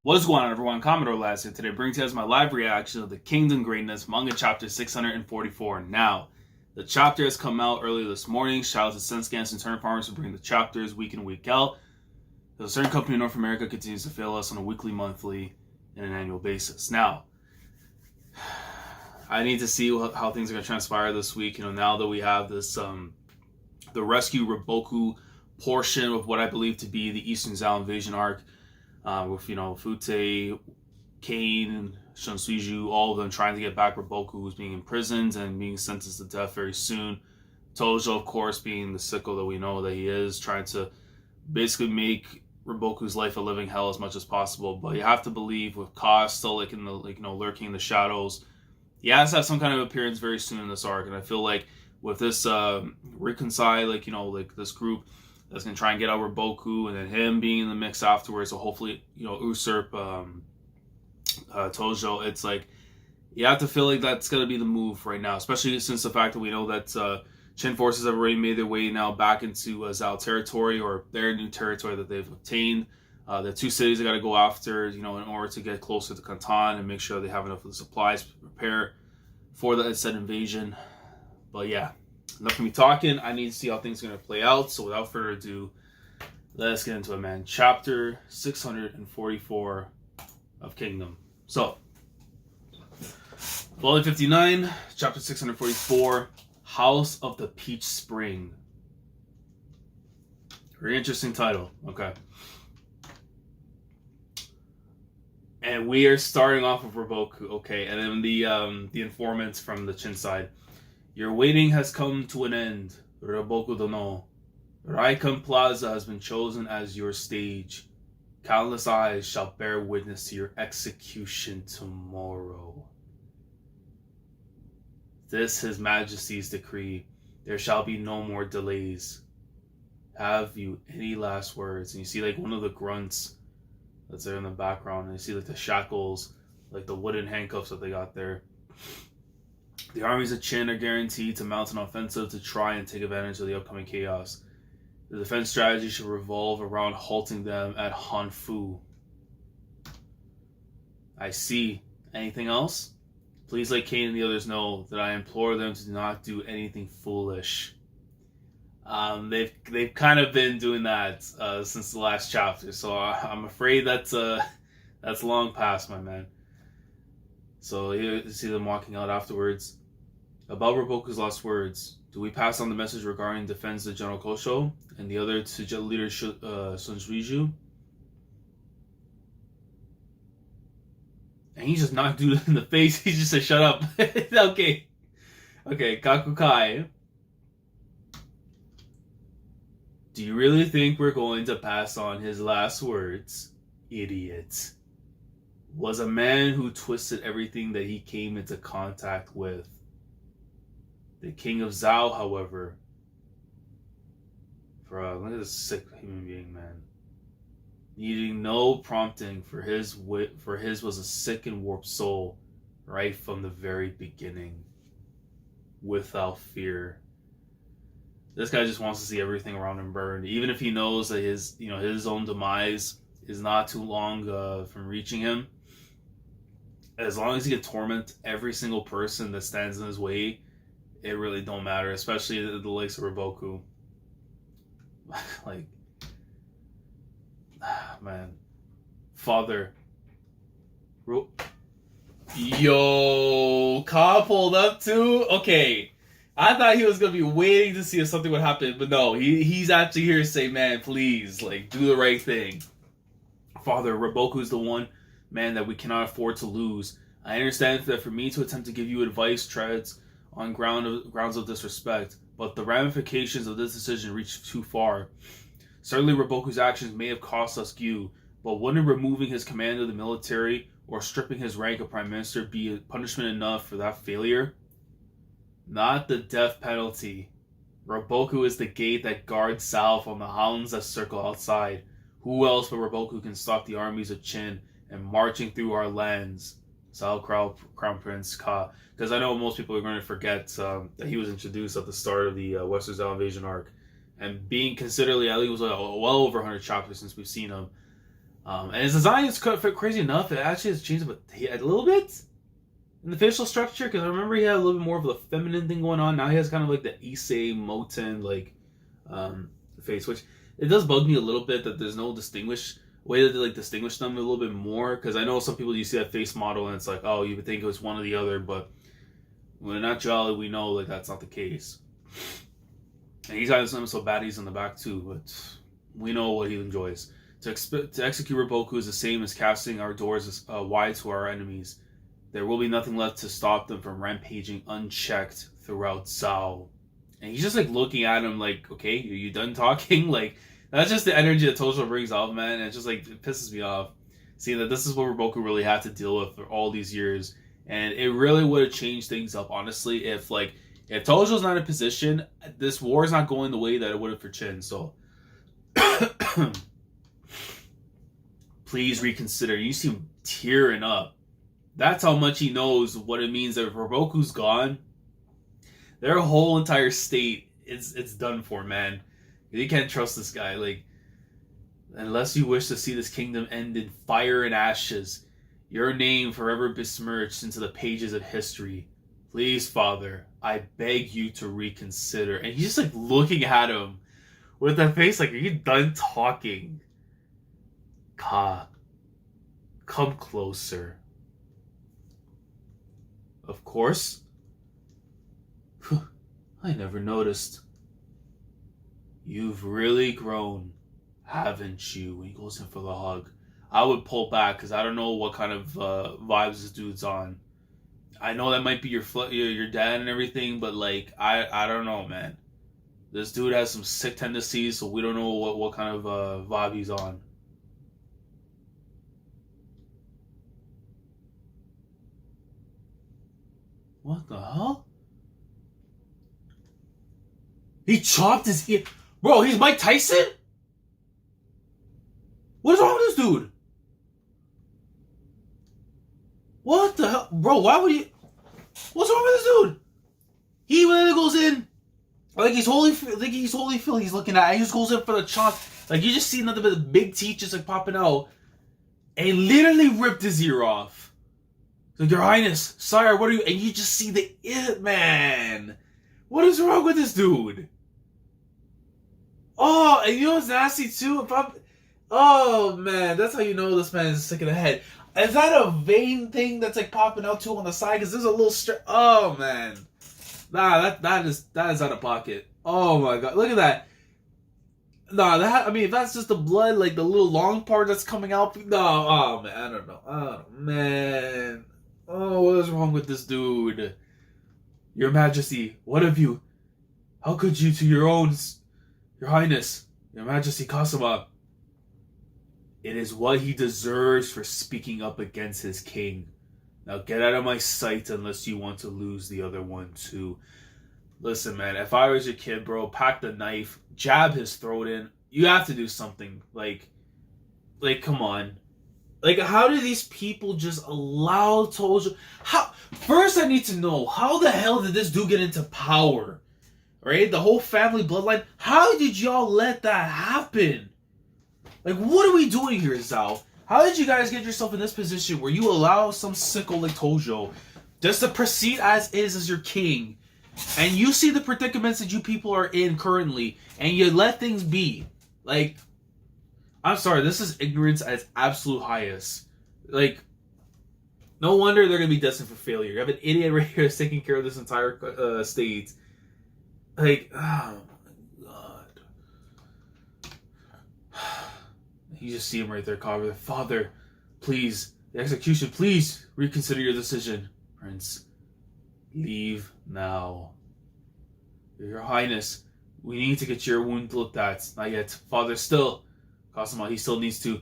What's going on, everyone? Commodore last here today, bringing to you guys my live reaction of the Kingdom Greatness manga chapter 644. Now, the chapter has come out earlier this morning. Shout out to Senscans and Turner Farmers for bringing the chapters week in, week out. A certain company in North America continues to fail us on a weekly, monthly, and an annual basis. Now, I need to see how things are going to transpire this week. Now that we have this, the Rescue Boku portion of what I believe to be the Eastern Zhao invasion arc. With Fute, Kane, Shunsui, all of them trying to get back Boku, who's being imprisoned and being sentenced to death very soon. Tou Jou, of course, being the sicko that we know that he is, trying to basically make Boku's life a living hell as much as possible. But you have to believe with Ka still lurking in the shadows, he has to have some kind of appearance very soon in this arc. And I feel like with this reconcile, this group that's going to try and get over Boku, and then him being in the mix afterwards, so hopefully, usurp Tou Jou. It's like, you have to feel like that's going to be the move right now, especially since the fact that we know that Qin forces have already made their way now back into Zhao territory, or their new territory that they've obtained. The two cities they got to go after, in order to get closer to Canton and make sure they have enough of the supplies to prepare for that said invasion. But yeah, enough of me talking. I need to see how things are going to play out. So without further ado, let's get into it, man. Chapter 644 of Kingdom. So, Volume 59, Chapter 644, House of the Peach Spring. Very interesting title. Okay. And we are starting off with Boku. Okay, and then the informants from the Qin side. Your waiting has come to an end, Boku Dono. Raikan Plaza has been chosen as your stage. Countless eyes shall bear witness to your execution tomorrow. This His Majesty's decree. There shall be no more delays. Have you any last words? And you see one of the grunts that's there in the background. And you see the shackles, the wooden handcuffs that they got there. The armies of Qin are guaranteed to mount an offensive to try and take advantage of the upcoming chaos. The defense strategy should revolve around halting them at Hanfu. I see. Anything else? Please let Kane and the others know that I implore them to not do anything foolish. They've kind of been doing that since the last chapter, so I'm afraid that's long past, my man. So you see them walking out afterwards. About Boku's last words, do we pass on the message regarding defense to General Kosho and the other to leader Shunsui? And he's just knocked dude in the face. He just said, "Shut up." Okay, Kakukai. Do you really think we're going to pass on his last words, idiot? Was a man who twisted everything that he came into contact with. The king of Zhao, however, look at this sick human being, man. Needing no prompting, for his was a sick and warped soul, right from the very beginning, without fear. This guy just wants to see everything around him burned, even if he knows that his own demise is not too long from reaching him. As long as he can torment every single person that stands in his way, it really don't matter, especially the likes of Boku. Man. Father. Yo, Ka pulled up too? Okay. I thought he was going to be waiting to see if something would happen, but no, he's actually here to say, man, please, do the right thing. Father, Boku's the one man that we cannot afford to lose. I understand that for me to attempt to give you advice treads on grounds of disrespect, but the ramifications of this decision reach too far. Certainly Boku's actions may have cost us Gyu, but wouldn't removing his command of the military or stripping his rank of prime minister be a punishment enough for that failure? Not the death penalty. Boku is the gate that guards Zhao from the hounds that circle outside. Who else but Boku can stop the armies of Qin and marching through our lands? Zhao Crown Prince Ka. Because I know most people are going to forget that he was introduced at the start of the Western Zhao invasion arc. And being considerably, I think it was well over 100 chapters since we've seen him. And his design is crazy enough. It actually has changed a little bit in the facial structure, because I remember he had a little bit more of the feminine thing going on. Now he has kind of like the Issei Moten like face, which it does bug me a little bit that there's no way that they like distinguish them a little bit more. Because I know some people, you see that face model and it's like, oh, you would think it was one or the other, but when not Jolly, we know like that's not the case. And he's got some baddies in the back too, but we know what he enjoys. To execute Reboku is the same as casting our doors wide to our enemies. There will be nothing left to stop them from rampaging unchecked throughout Zhao. And he's just like looking at him like, okay, are you done talking? Like, that's just the energy that Tou Jou brings out, man. And it just like, it pisses me off. Seeing that this is what Reboku really had to deal with for all these years. And it really would have changed things up, honestly, if Tou Jou's not in position, this war is not going the way that it would have for Chin. So, please reconsider. You see him tearing up. That's how much he knows what it means that if Reboku's gone, their whole entire state it's done for, man. You can't trust this guy. Like, unless you wish to see this kingdom end in fire and ashes, your name forever besmirched into the pages of history. Please, Father, I beg you to reconsider. And he's just like looking at him with that face like, are you done talking? Ka, come closer. Of course. I never noticed. You've really grown, haven't you? When he goes in for the hug, I would pull back because I don't know what kind of vibes this dude's on. I know that might be your dad and everything, but like I don't know, man. This dude has some sick tendencies, so we don't know what kind of vibe he's on. What the hell? He chopped his ear. Bro, he's Mike Tyson? What is wrong with this dude? What the hell? Bro, why would he... What's wrong with this dude? He literally goes in like he's holy Phil he's looking at. He just goes in for the chop. Like, you just see nothing but the big teeth just like popping out. And he literally ripped his ear off. Like, Your Highness, sire, what are you... And you just see the it, man. What is wrong with this dude? Oh, and you know what's nasty too? Oh, man, that's how you know this man is sick in the head. Is that a vein thing that's like popping out too on the side? Because there's a little oh, man. Nah, that is out of pocket. Oh, my God. Look at that. Nah, I mean, if that's just the blood, like the little long part that's coming out. No, oh, man, I don't know. Oh, man. Oh, what is wrong with this dude? Your Majesty, what have you... How could you to your Highness, Your Majesty Kasama? It is what he deserves for speaking up against his king. Now get out of my sight unless you want to lose the other one too. Listen, man, if I was your kid, bro, pack the knife, jab his throat in. You have to do something. Like, come on. Like, how do these people just allow Tou Jou? First, I need to know, how the hell did this dude get into power? Right? The whole family bloodline. How did y'all let that happen? Like, what are we doing here, Zhao? How did you guys get yourself in this position where you allow some sicko like Tou Jou just to proceed as is as your king, and you see the predicaments that you people are in currently, and you let things be? Like, I'm sorry, this is ignorance at its absolute highest. Like, no wonder they're going to be destined for failure. You have an idiot right here that's taking care of this entire state. Like, oh my God. You just see him right there, Commodore. Father, please, the execution, please reconsider your decision. Prince, leave now. Your Highness, we need to get your wound looked at. Not yet. Father, still. Kasama, he still needs to.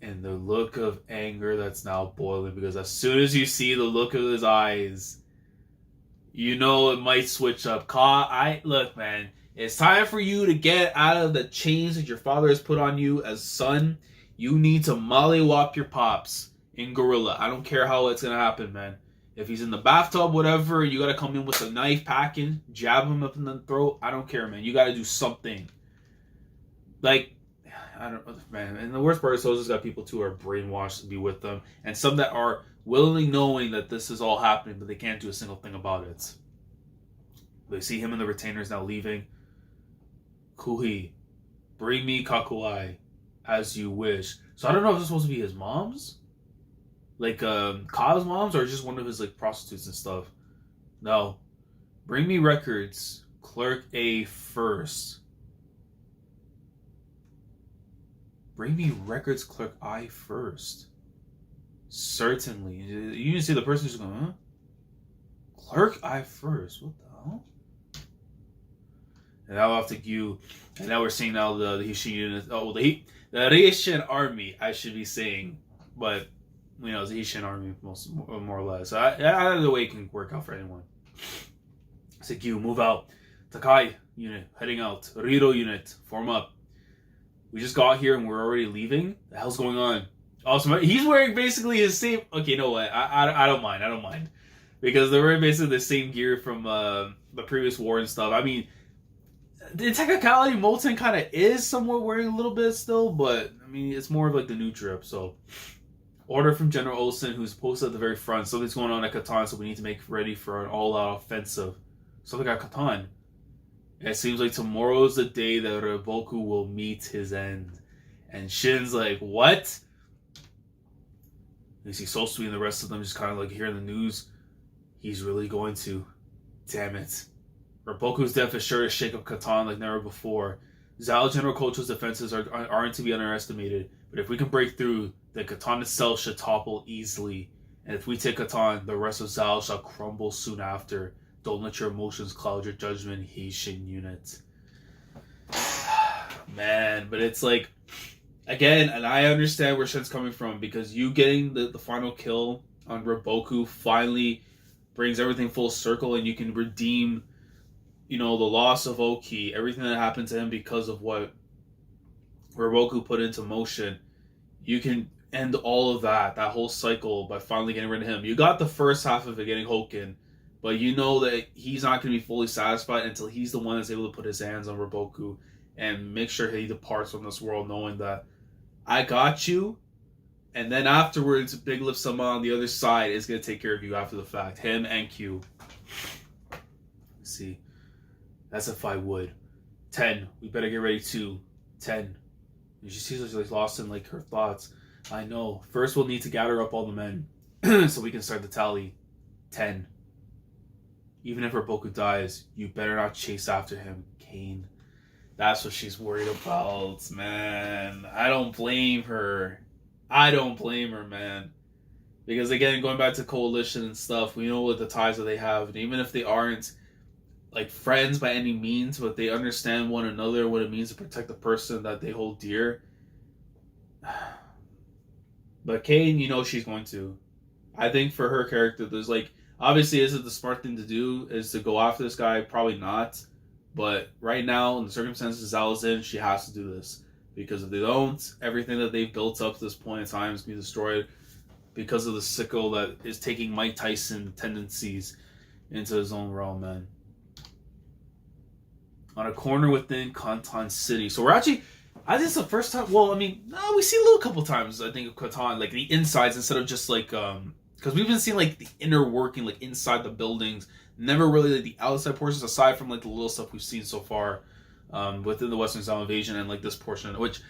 And the look of anger that's now boiling, because as soon as you see the look of his eyes, you know it might switch up. Look, man, it's time for you to get out of the chains that your father has put on you as son. You need to mollywop your pops in Gorilla. I don't care how it's gonna happen, man. If he's in the bathtub, whatever, you gotta come in with a knife, packing, jab him up in the throat. I don't care, man. You gotta do something. Like, I don't, man. And the worst part is those got people too are brainwashed to be with them, and some that are willingly knowing that this is all happening, but they can't do a single thing about it. They see him and the retainers now leaving. Kuhi, bring me Kakuai as you wish. So I don't know if this is supposed to be his mom's, like Ka's mom's, or just one of his like prostitutes and stuff. No, bring me records. Clerk A first. Bring me records, Clerk I first. Certainly. You can see the person who's going, huh? Clerk I first. What the hell? And now off to you. And now we're seeing now the Hishin unit. Oh, the Reishin army, I should be saying. But, you know, it's the Hishin army, more or less. So either way can work out for anyone. Sekyu, move out. Takai unit, heading out. Riro unit, form up. We just got here and we're already leaving? The hell's going on? Also, he's wearing basically his same... Okay, you know what? I don't mind. I don't mind. Because they're wearing basically the same gear from the previous war and stuff. I mean, the technicality, Molten kind of is somewhat wearing a little bit still, but, I mean, it's more of like the new drip, so... Order from General Olsen, who's posted at the very front. Something's going on at Catan, so we need to make ready for an all-out offensive. Something at Catan. It seems like tomorrow's the day that Boku will meet his end. And Shin's like, what? You see Sosui and the rest of them just kind of like hearing the news. He's really going to. Damn it. Boku's death is sure to shake up Catan like never before. Zhao General Kocho's defenses aren't to be underestimated. But if we can break through, then Catan itself should topple easily. And if we take Catan, the rest of Zhao shall crumble soon after. Don't let your emotions cloud your judgment, Heishin unit. Man, but it's like, again, and I understand where Shin's coming from, because you getting the final kill on Boku finally brings everything full circle, and you can redeem, you know, the loss of Oki, everything that happened to him because of what Boku put into motion. You can end all of that whole cycle by finally getting rid of him. You got the first half of it getting Hoken, but you know that he's not going to be fully satisfied until he's the one that's able to put his hands on Boku and make sure he departs from this world knowing that I got you, and then afterwards, Big Lip Sama on the other side is going to take care of you after the fact. Him and Q. Let's see. That's if I would. 10. We better get ready too. 10. And she seems like she's lost in like her thoughts. I know. First we'll need to gather up all the men so we can start the tally. 10. Even if Boku dies, you better not chase after him, Kane. That's what she's worried about, man. I don't blame her. I don't blame her, man. Because again, going back to coalition and stuff, we know what the ties that they have. And even if they aren't like friends by any means, but they understand one another, what it means to protect the person that they hold dear. But Kane, you know she's going to. I think for her character, there's like, obviously, is it the smart thing to do? Is to go after this guy? Probably not. But right now, in the circumstances Zhao's in, she has to do this. Because if they don't, everything that they've built up to this point in time is going to be destroyed because of the sickle that is taking Mike Tyson tendencies into his own realm, man. On a corner within Kantan City. So we're actually, I think it's the first time, well, I mean, we see a little couple times, I think, of Kantan, like the insides instead of just like, because we've been seeing like the inner working, like inside the buildings, never really like the outside portions, aside from like the little stuff we've seen so far within the Western Style Invasion and like this portion, which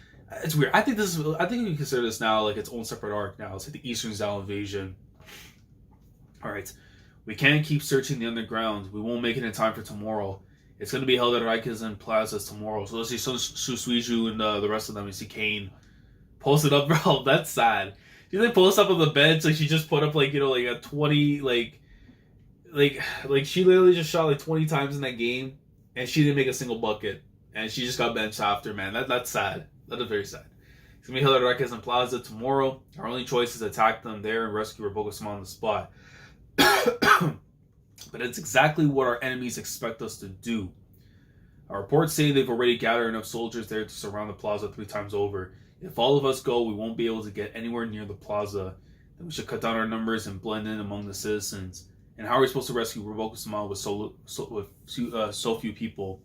it's weird. I think we can consider this now like its own separate arc now. It's like the Eastern Style Invasion. All right, we can't keep searching the underground. We won't make it in time for tomorrow. It's going to be held at Raikkonen Plazas tomorrow. So let's see Suisuiju and the rest of them. We see Kane posted up, bro. That's sad. You think post up on the bench, like she just put up like, you know, like a 20 like she literally just shot like 20 times in that game and she didn't make a single bucket and she just got benched after, man. That's sad. That is very sad. It's gonna be held at Raikkonen Plaza tomorrow. Our only choice is to attack them there and rescue Boku-sama on the spot. But it's exactly what our enemies expect us to do. Our reports say they've already gathered enough soldiers there to surround the plaza 3 times over. If all of us go, we won't be able to get anywhere near the plaza. Then we should cut down our numbers and blend in among the citizens. And how are we supposed to rescue Boku-sama with so few people?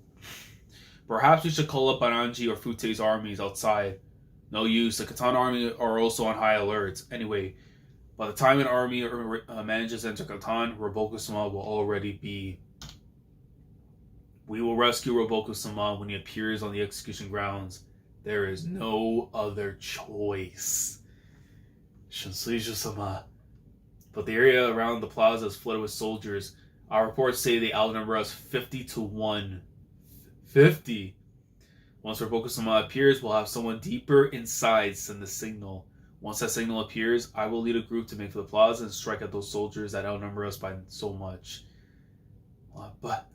Perhaps we should call up Bananji or Fute's armies outside. No use. The Katana army are also on high alert. Anyway, by the time an army manages to enter Catan, Roboku-sama will already be. We will rescue Roboku-sama when he appears on the execution grounds. There is no other choice. Shinsuiju-sama. But the area around the plaza is flooded with soldiers. Our reports say they outnumber us 50 to 1. 50! Once Roboku-sama appears, we'll have someone deeper inside send the signal. Once that signal appears, I will lead a group to make for the plaza and strike at those soldiers that outnumber us by so much. But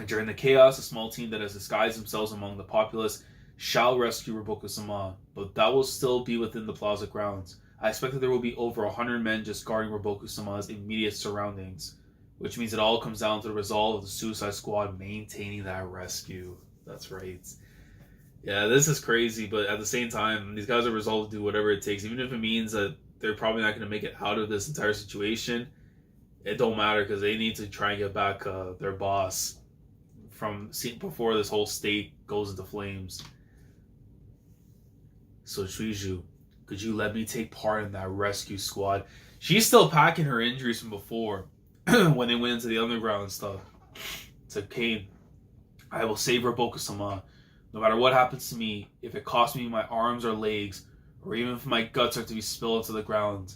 during the chaos, a small team that has disguised themselves among the populace shall rescue Roboku-sama, but that will still be within the plaza grounds. I expect that there will be over 100 men just guarding Roboku-sama's immediate surroundings, which means it all comes down to the resolve of the Suicide Squad maintaining that rescue. That's right. Yeah, this is crazy, but at the same time, these guys are resolved to do whatever it takes, even if it means that they're probably not going to make it out of this entire situation. It don't matter because they need to try and get back their boss from before this whole state goes into flames. So Shuiju, could you let me take part in that rescue squad? She's still packing her injuries from before when they went into the underground and stuff. To Kane, I will save Roboku-sama. No matter what happens to me, if it costs me my arms or legs, or even if my guts are to be spilled into the ground,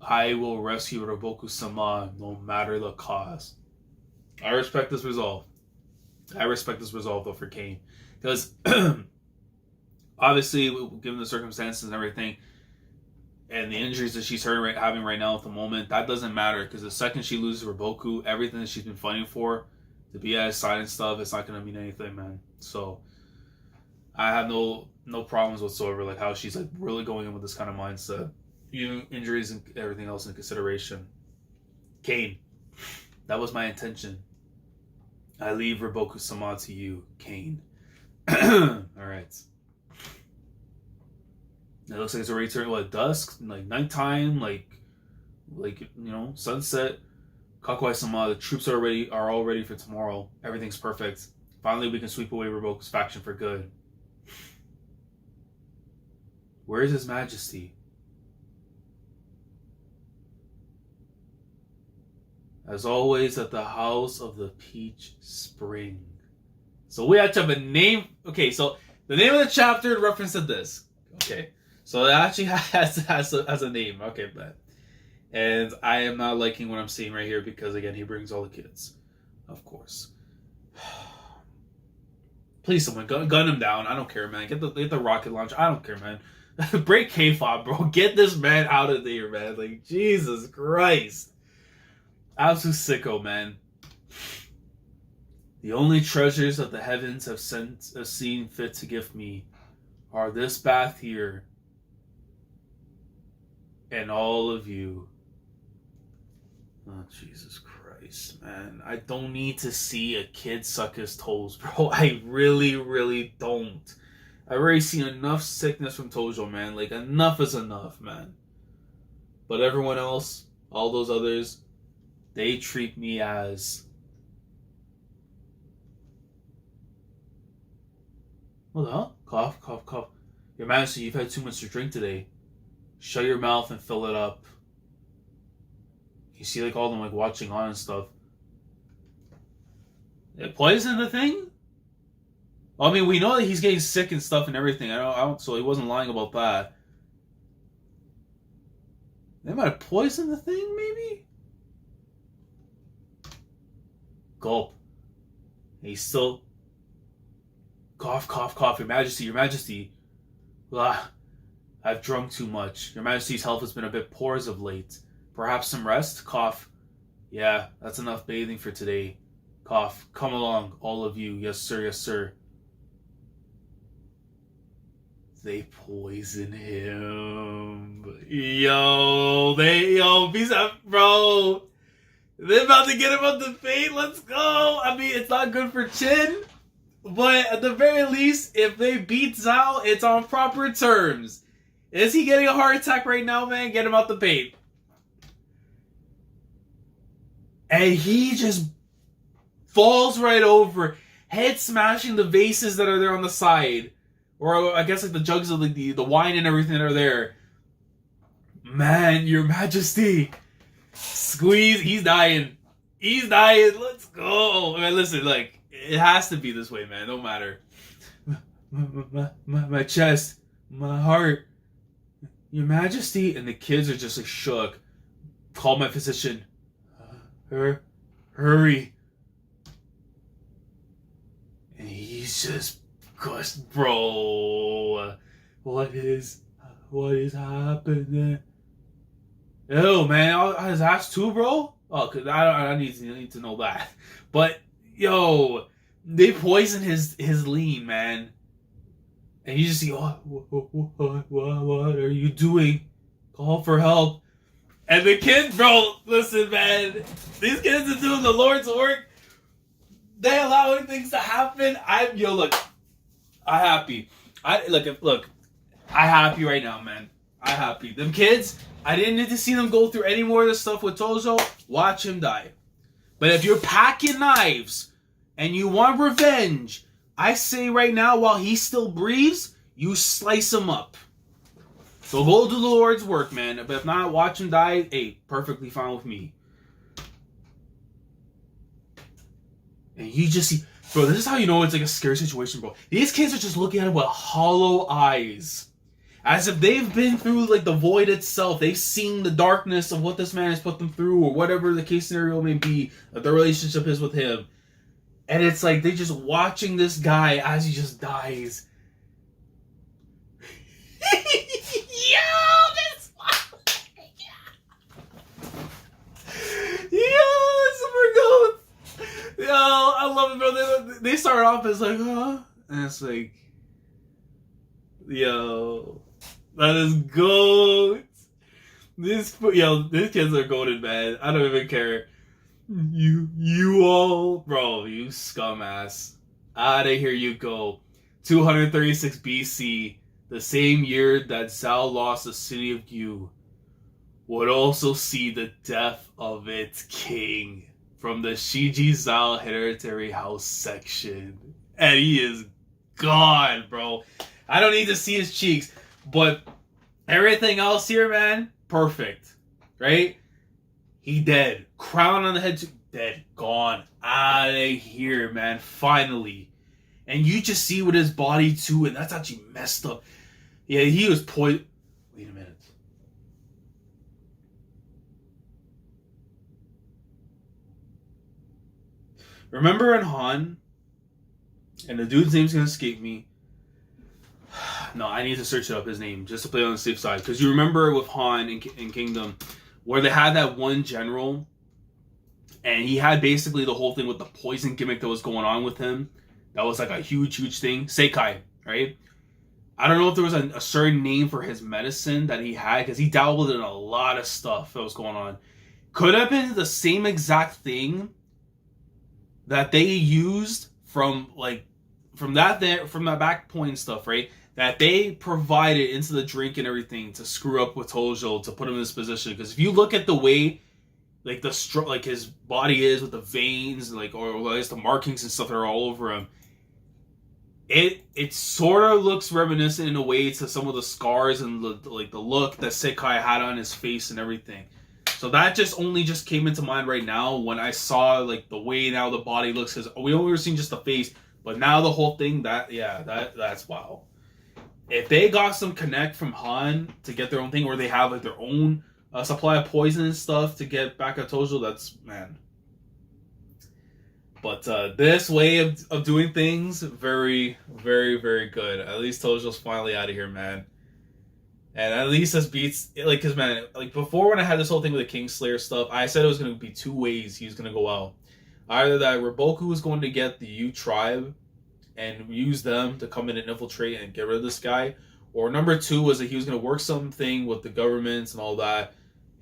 I will rescue Roboku-sama no matter the cost. I respect this resolve. Though for Kane. Because obviously, given the circumstances and everything, and the injuries that she's having right now at the moment, that doesn't matter. Because the second she loses Roboku, everything that she's been fighting for, to be at his side and stuff, it's not going to mean anything, man. So I have no problems whatsoever, like how she's like really going in with this kind of mindset, even injuries and everything else in consideration. Kane, that was my intention. I leave Roboku-sama to you, Kane. All right. It looks like it's already turning dusk, like nighttime, like sunset. Kakuai-sama, the troops are all ready for tomorrow. Everything's perfect. Finally, we can sweep away Roboku's faction for good. Where is His Majesty? As always, at the House of the Peach Spring. So we actually have a name. Okay, so the name of the chapter reference to this. Okay, so it actually has a name. Okay, but and I am not liking what I'm seeing right here because again, he brings all the kids, of course. Please, someone gun him down. I don't care, man. Get the rocket launcher. I don't care, man. Break K-Fob, bro. Get this man out of there, man. Like, Jesus Christ. Absolute sicko, man. The only treasures that the heavens have seen fit to give me are this bath here and all of you. Oh, Jesus Christ, man. I don't need to see a kid suck his toes, bro. I really, really don't. I've already seen enough sickness from Tou Jou, man. Like, enough is enough, man. But everyone else, all those others, they treat me as... What the hell? Cough, cough, cough. Your Majesty, you've had too much to drink today. Shut your mouth and fill it up. You see, like, all of them, like, watching on and stuff. They poison the thing? I mean, we know that he's getting sick and stuff and everything. I don't, so he wasn't lying about that. They might have poisoned the thing, maybe? Gulp. He's still... Cough, cough, cough. Your Majesty, Your Majesty. Ah, I've drunk too much. Your Majesty's health has been a bit poor as of late. Perhaps some rest? Cough. Yeah, that's enough bathing for today. Cough. Come along, all of you. Yes, sir, yes, sir. They poison him. Yo, peace out, bro. They're about to get him on the fate. Let's go. I mean, it's not good for Chin, but at the very least, if they beat Zhao, it's on proper terms. Is he getting a heart attack right now, man? Get him out the paint. And he just falls right over, head smashing the vases that are there on the side. or I guess like the jugs of like the wine and everything are there. Man, Your Majesty, squeeze. He's dying. He's dying. Let's go. Man, listen, like it has to be this way, man. No matter. My chest, my heart, Your Majesty, and the kids are just like shook. Call my physician. Hurry. And he's just, gosh, bro, what is happening? Ew, man, his ass too, bro. Oh, cause I need to know that. But yo, they poison his lean, man. And you just see, oh, what are you doing? Call for help. And the kids, bro, listen, man. These kids are doing the Lord's work. They allowing things to happen. Look, I happy. I happy right now, man. I happy. Them kids, I didn't need to see them go through any more of this stuff with Tou Jou. Watch him die. But if you're packing knives and you want revenge, I say right now, while he still breathes, you slice him up. So go do the Lord's work, man. But if not, watch him die. Hey, perfectly fine with me. And you just see, bro, this is how you know it's like a scary situation, bro. These kids are just looking at him with hollow eyes. As if they've been through like the void itself. They've seen the darkness of what this man has put them through, or whatever the case scenario may be, that the relationship is with him. And it's like they're just watching this guy as he just dies. Yo, I love it, bro. They start off as like, huh? And it's like, yo, that is gold. These kids are golden, man. I don't even care. You all, bro, you scum ass. Out of here you go. 236 BC, the same year that Zhao lost the city of Yu, would also see the death of its king from the Shiji Zhao hereditary house section. And he is gone, bro. I don't need to see his cheeks, but everything else here, man, perfect. Right? He dead. Crown on the head, dead. Gone. Out of here, man. Finally. And you just see with his body, too, and that's actually messed up. Yeah, he was poisoned. Wait a minute. Remember in Han, and the dude's name's gonna escape me. No, I need to search it up, his name, just to play on the safe side. Because you remember with Han in Kingdom, where they had that one general, and he had basically the whole thing with the poison gimmick that was going on with him. That was like a huge thing. Seikai, right? I don't know if there was a certain name for his medicine that he had, because he dabbled in a lot of stuff that was going on. Could have been the same exact thing that they used from that back point stuff, right? That they provided into the drink and everything to screw up with Tou Jou to put him in this position. Because if you look at the way, like his body is with the veins, like or I guess the markings and stuff that are all over him, it sort of looks reminiscent in a way to some of the scars and the look that Seikai had on his face and everything. So that just came into mind right now when I saw like the way now the body looks, because we only were seeing just the face, but now the whole thing, that's wow. If they got some connect from Han to get their own thing, or they have like their own supply of poison and stuff to get back at Tou Jou, that's, man. But this way of doing things, very, very, very good. At least Tou Jou's finally out of here, man. And at least this beats, like, because, man, like, before when I had this whole thing with the Kingslayer stuff, I said it was going to be two ways he was going to go out. Either that Boku was going to get the Yu tribe and use them to come in and infiltrate and get rid of this guy, or number two was that he was going to work something with the governments and all that,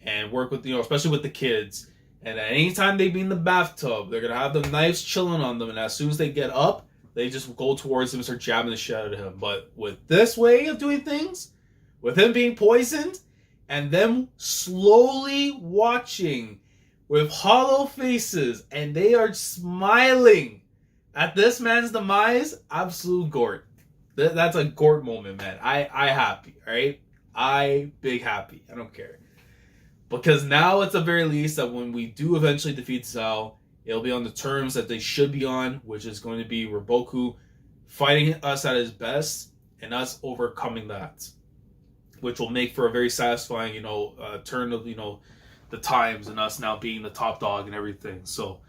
and work with, especially with the kids. And at any time they be in the bathtub, they're going to have the knives chilling on them, and as soon as they get up, they just go towards him and start jabbing the shit out of him. But with this way of doing things, with him being poisoned, and them slowly watching with hollow faces, and they are smiling at this man's demise, absolute gort. That's a Gort moment, man. I happy, right? I big happy. I don't care. Because now at the very least that when we do eventually defeat Zhao, it'll be on the terms that they should be on, which is going to be Roboku fighting us at his best and us overcoming that, which will make for a very satisfying, turn of, the times and us now being the top dog and everything. So,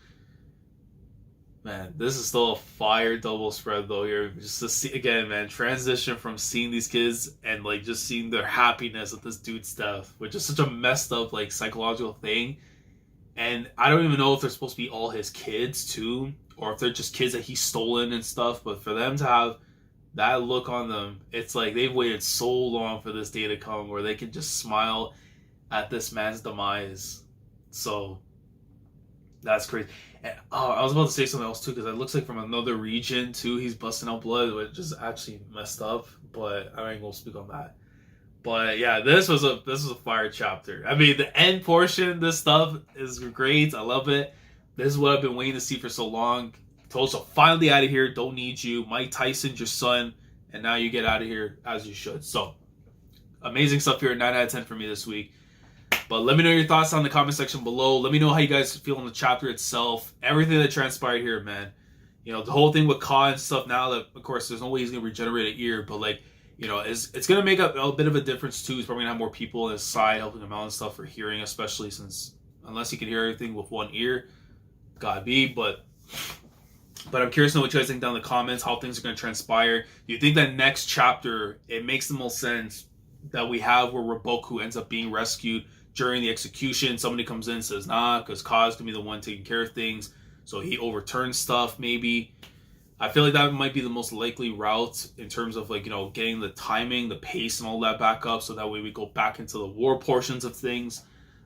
man, this is still a fire double spread though here. Just to see again, man, transition from seeing these kids and like just seeing their happiness with this dude's death, which is such a messed up like psychological thing. And I don't even know if they're supposed to be all his kids too, or if they're just kids that he's stolen and stuff. But for them to have that look on them, it's like they've waited so long for this day to come where they can just smile at this man's demise. So that's crazy. And I was about to say something else too, because it looks like from another region too, he's busting out blood, which is actually messed up. But I ain't gonna speak on that. But yeah, this was a fire chapter. I mean, the end portion, this stuff is great. I love it. This is what I've been waiting to see for so long. Told you finally out of here. Don't need you. Mike Tyson's your son, and now you get out of here as you should. So amazing stuff here. 9 out of 10 for me this week. But let me know your thoughts on the comment section below. Let me know how you guys feel on the chapter itself. Everything that transpired here, man. The whole thing with Ka and stuff. Now that, of course, there's no way he's gonna regenerate an ear, but like. It's going to make a bit of a difference, too. He's probably going to have more people on his side helping him out and stuff for hearing, especially since, unless he can hear everything with one ear, gotta be. But I'm curious to know what you guys think down in the comments, how things are going to transpire. Do you think that next chapter, it makes the most sense that we have where Roboku ends up being rescued during the execution? Somebody comes in and says, nah, because Ka's going to be the one taking care of things. So he overturns stuff, maybe. I feel like that might be the most likely route in terms of getting the timing, the pace, and all that back up, so that way we go back into the war portions of things.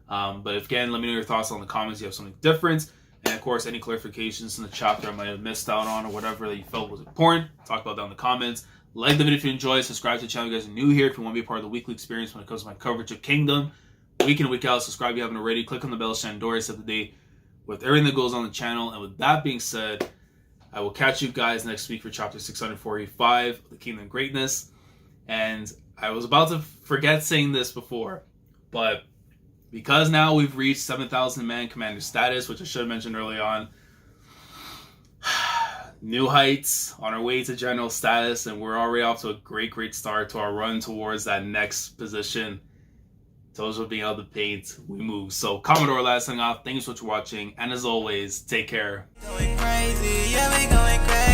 But again, let me know your thoughts on the comments. If you have something different, and of course, any clarifications in the chapter I might have missed out on or whatever that you felt was important. Talk about that in the comments. Like the video if you enjoyed. Subscribe to the channel if you guys are new here. If you want to be a part of the weekly experience when it comes to my coverage of Kingdom, week in and week out. Subscribe if you haven't already. Click on the bell to shine doors up to date with everything that goes on the channel. And with that being said, I will catch you guys next week for chapter 645 of the Kingdom Greatness. And I was about to forget saying this before, but because now we've reached 7,000 man commander status, which I should have mentioned early on, new heights on our way to general status, and we're already off to a great start to our run towards that next position. Tou Jou being out of the paint, we move. So Commodore last thing off. Thanks for watching, and as always, take care. Going crazy, yeah, we going crazy.